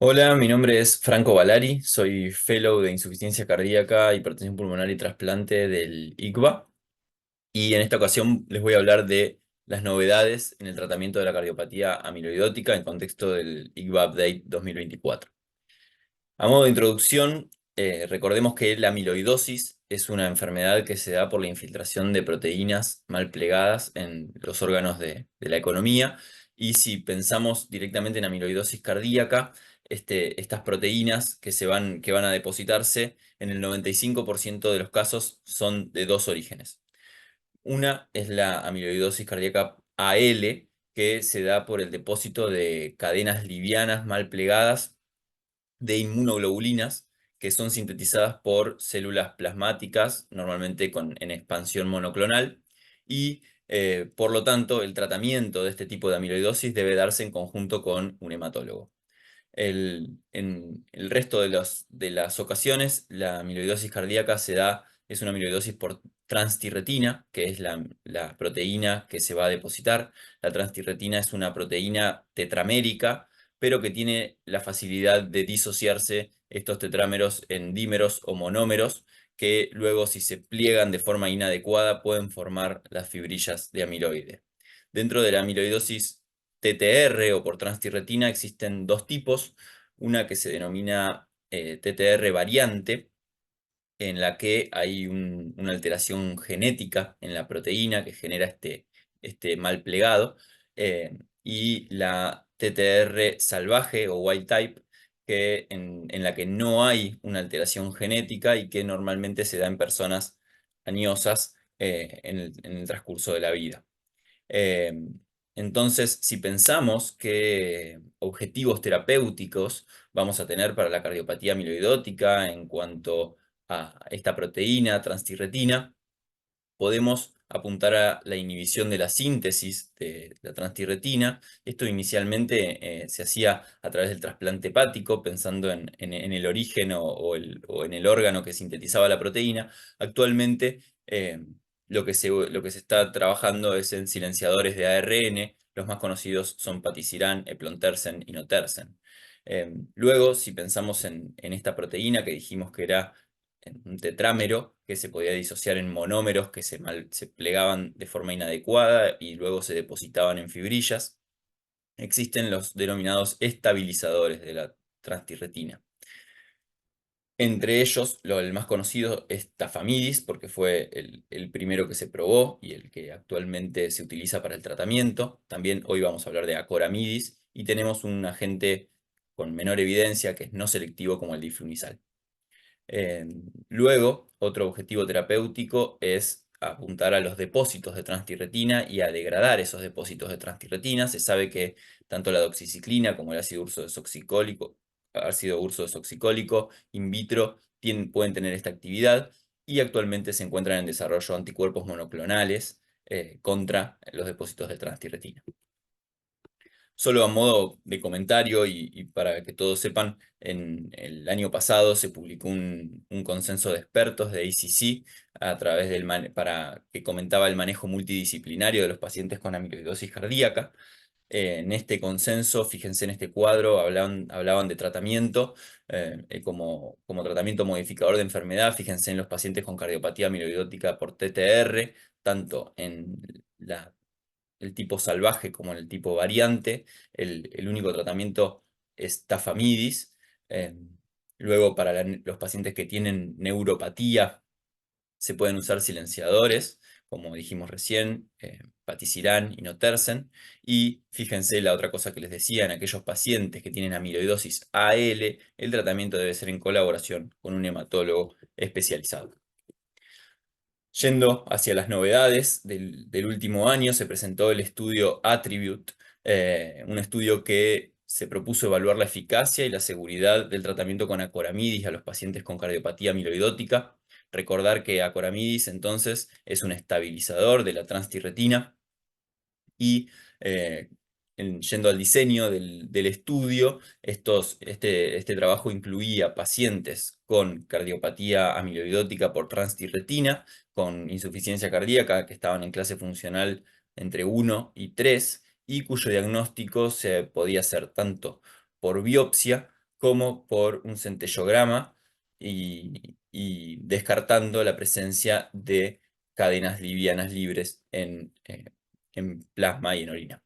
Hola, mi nombre es Franco Valari, soy Fellow de Insuficiencia Cardíaca, Hipertensión Pulmonar y Trasplante del ICVA y en esta ocasión les voy a hablar de las novedades en el tratamiento de la cardiopatía amiloidótica en contexto del ICVA Update 2024. A modo de introducción, recordemos que la amiloidosis es una enfermedad que se da por la infiltración de proteínas mal plegadas en los órganos de la economía, y si pensamos directamente en amiloidosis cardíaca, estas proteínas que van a depositarse en el 95% de los casos son de dos orígenes. Una es la amiloidosis cardíaca AL, que se da por el depósito de cadenas livianas mal plegadas de inmunoglobulinas que son sintetizadas por células plasmáticas, normalmente en expansión monoclonal, y por lo tanto el tratamiento de este tipo de amiloidosis debe darse en conjunto con un hematólogo. En el resto de las ocasiones, la amiloidosis cardíaca es una amiloidosis por transtirretina, que es la proteína que se va a depositar. La transtirretina es una proteína tetramérica, pero que tiene la facilidad de disociarse estos tetrámeros en dímeros o monómeros, que luego, si se pliegan de forma inadecuada, pueden formar las fibrillas de amiloide. Dentro de la amiloidosis TTR o por transtirretina existen dos tipos, una que se denomina TTR variante, en la que hay una alteración genética en la proteína que genera este mal plegado, y la TTR salvaje o wild type, en la que no hay una alteración genética y que normalmente se da en personas añosas en el transcurso de la vida. Eh, entonces, si pensamos qué objetivos terapéuticos vamos a tener para la cardiopatía amiloidótica en cuanto a esta proteína transtirretina, podemos apuntar a la inhibición de la síntesis de la transtirretina. Esto inicialmente se hacía a través del trasplante hepático, pensando en el origen o en el órgano que sintetizaba la proteína. Actualmente lo que se está trabajando es en silenciadores de ARN. Los más conocidos son patisiran, eplontersen y notersen. Luego, si pensamos en esta proteína que dijimos que era un tetrámero, que se podía disociar en monómeros que se plegaban de forma inadecuada y luego se depositaban en fibrillas, existen los denominados estabilizadores de la transtirretina. Entre ellos, el más conocido es tafamidis, porque fue el primero que se probó y el que actualmente se utiliza para el tratamiento. También hoy vamos a hablar de acoramidis, y tenemos un agente con menor evidencia que es no selectivo, como el diflunisal. Eh, Luego, otro objetivo terapéutico es apuntar a los depósitos de transtirretina y a degradar esos depósitos de transtirretina. Se sabe que tanto la doxiciclina como el ácido urso desoxicólico in vitro pueden tener esta actividad, y actualmente se encuentran en desarrollo anticuerpos monoclonales contra los depósitos de transtirretina. Solo a modo de comentario y para que todos sepan, en el año pasado se publicó un consenso de expertos de ACC para que comentaba el manejo multidisciplinario de los pacientes con amiloidosis cardíaca. En este consenso, fíjense en este cuadro, hablaban de tratamiento como tratamiento modificador de enfermedad. Fíjense en los pacientes con cardiopatía amiloidótica por TTR, tanto en el tipo salvaje como en el tipo variante. El único tratamiento es tafamidis. Eh, Luego, para los pacientes que tienen neuropatía, se pueden usar silenciadores, como dijimos recién, patisiran y notersen. Y fíjense la otra cosa que les decía: en aquellos pacientes que tienen amiloidosis AL, el tratamiento debe ser en colaboración con un hematólogo especializado. Yendo hacia las novedades del último año, se presentó el estudio Attribute, un estudio que se propuso evaluar la eficacia y la seguridad del tratamiento con acoramidis a los pacientes con cardiopatía amiloidótica. Recordar que acoramidis entonces es un estabilizador de la transtirretina, y yendo al diseño del estudio, este trabajo incluía pacientes con cardiopatía amiloidótica por transtirretina, con insuficiencia cardíaca, que estaban en clase funcional entre 1 y 3, y cuyo diagnóstico se podía hacer tanto por biopsia como por un centellograma y descartando la presencia de cadenas livianas libres en plasma y en orina.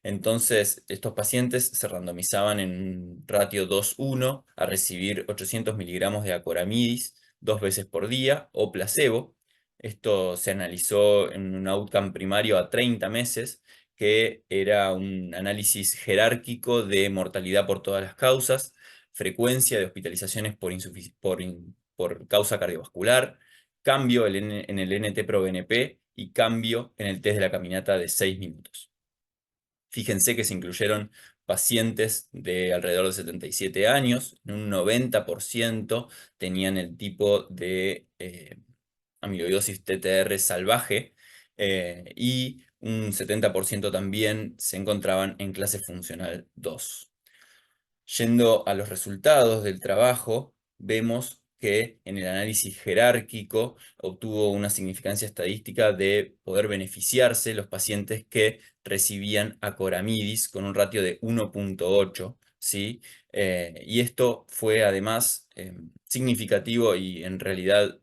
Entonces, estos pacientes se randomizaban en un ratio 2:1 a recibir 800 miligramos de acoramidis 2 veces por día o placebo. Esto se analizó en un outcome primario a 30 meses, que era un análisis jerárquico de mortalidad por todas las causas, frecuencia de hospitalizaciones por causa cardiovascular, cambio en el NT-proBNP y cambio en el test de la caminata de 6 minutos. Fíjense que se incluyeron pacientes de alrededor de 77 años, en un 90% tenían el tipo de amiloidosis TTR salvaje, y un 70% también se encontraban en clase funcional 2. Yendo a los resultados del trabajo, vemos que en el análisis jerárquico obtuvo una significancia estadística de poder beneficiarse los pacientes que recibían acoramidis con un ratio de 1.8, ¿sí? Y esto fue además significativo y en realidad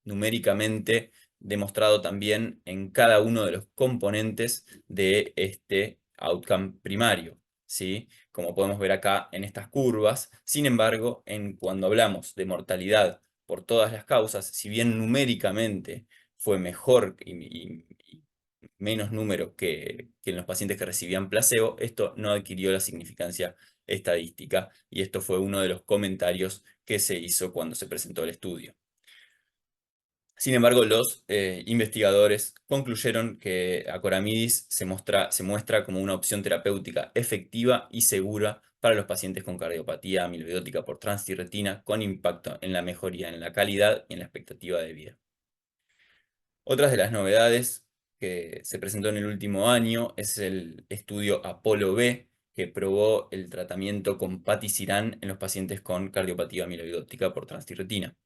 numéricamente demostrado también en cada uno de los componentes de este outcome primario, ¿sí? Como podemos ver acá en estas curvas. Sin embargo, cuando hablamos de mortalidad por todas las causas, si bien numéricamente fue mejor y menos número que en los pacientes que recibían placebo, esto no adquirió la significancia estadística, y esto fue uno de los comentarios que se hizo cuando se presentó el estudio. Sin embargo, los investigadores concluyeron que acoramidis se muestra como una opción terapéutica efectiva y segura para los pacientes con cardiopatía amiloidótica por transtirretina, con impacto en la mejoría en la calidad y en la expectativa de vida. Otras de las novedades que se presentó en el último año es el estudio Apollo-B, que probó el tratamiento con patisiran en los pacientes con cardiopatía amiloidótica por transtirretina.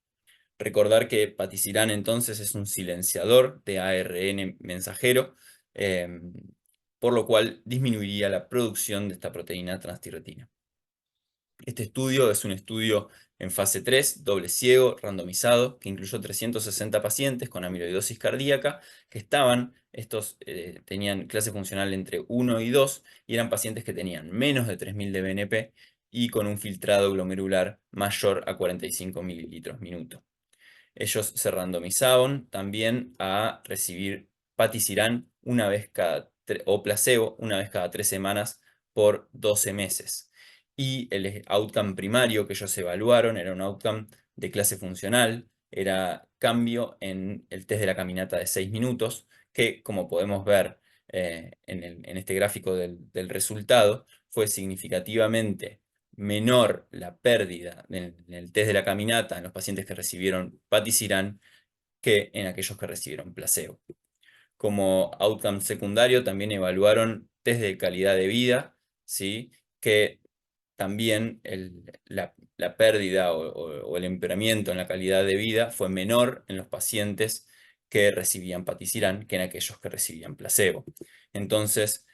Recordar que patisiran entonces es un silenciador de ARN mensajero, eh, por lo cual disminuiría la producción de esta proteína transtirretina. Este estudio es un estudio en fase 3, doble ciego, randomizado, que incluyó 360 pacientes con amiloidosis cardíaca, que tenían clase funcional entre 1 y 2, y eran pacientes que tenían menos de 3000 de BNP y con un filtrado glomerular mayor a 45 mililitros minuto. Ellos se randomizaban también a recibir patisiran o placebo una vez cada 3 semanas por 12 meses. Y el outcome primario que ellos evaluaron era un outcome de clase funcional, era cambio en el test de la caminata de 6 minutos, que como podemos ver en este gráfico del resultado, fue significativamente menor la pérdida en el test de la caminata en los pacientes que recibieron patisiran que en aquellos que recibieron placebo. Como outcome secundario también evaluaron test de calidad de vida, ¿sí? Que también la pérdida o el empeoramiento en la calidad de vida fue menor en los pacientes que recibían patisiran que en aquellos que recibían placebo. Entonces,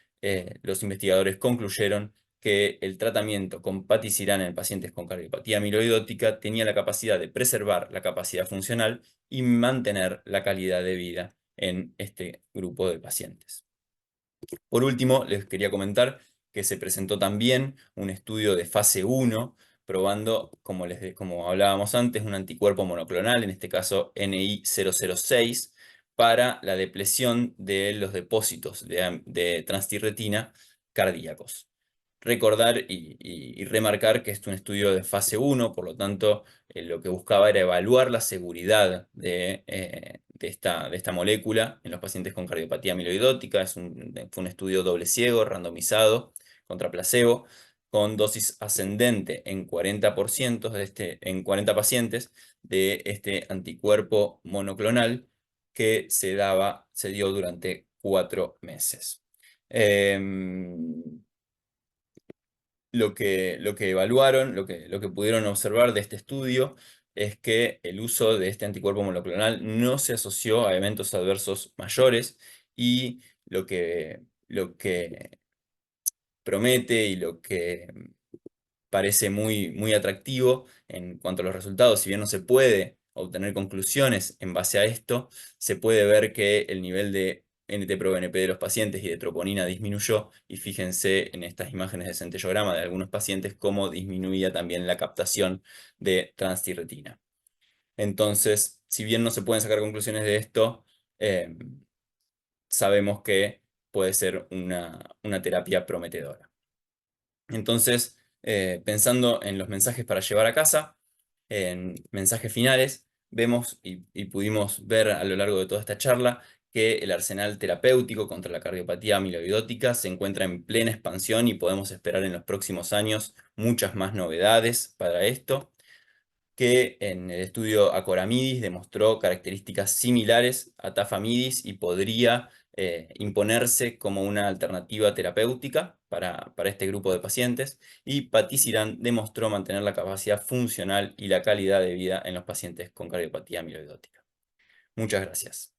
los investigadores concluyeron que el tratamiento con patisiran en pacientes con cardiopatía amiloidótica tenía la capacidad de preservar la capacidad funcional y mantener la calidad de vida en este grupo de pacientes. Por último, les quería comentar que se presentó también un estudio de fase 1 probando, como hablábamos antes, un anticuerpo monoclonal, en este caso NI006, para la depresión de los depósitos de transtirretina cardíacos. Recordar y remarcar que es un estudio de fase 1, por lo tanto, lo que buscaba era evaluar la seguridad de esta molécula en los pacientes con cardiopatía amiloidótica. Fue un estudio doble ciego, randomizado, contra placebo, con dosis ascendente en 40%, en 40 pacientes de este anticuerpo monoclonal que se dio durante 4 meses. Lo que evaluaron, lo que pudieron observar de este estudio es que el uso de este anticuerpo monoclonal no se asoció a eventos adversos mayores, y lo que promete y lo que parece muy atractivo en cuanto a los resultados. Si bien no se puede obtener conclusiones en base a esto, se puede ver que el nivel de NT-proBNP de los pacientes y de troponina disminuyó, y fíjense en estas imágenes de centellograma de algunos pacientes cómo disminuía también la captación de transtirretina. Entonces, si bien no se pueden sacar conclusiones de esto, eh, sabemos que puede ser una terapia prometedora. Entonces, pensando en los mensajes para llevar a casa, en mensajes finales, vemos y pudimos ver a lo largo de toda esta charla que el arsenal terapéutico contra la cardiopatía amiloidótica se encuentra en plena expansión y podemos esperar en los próximos años muchas más novedades para esto, que en el estudio Acoramidis demostró características similares a Tafamidis y podría imponerse como una alternativa terapéutica para este grupo de pacientes, y Patisiran demostró mantener la capacidad funcional y la calidad de vida en los pacientes con cardiopatía amiloidótica. Muchas gracias.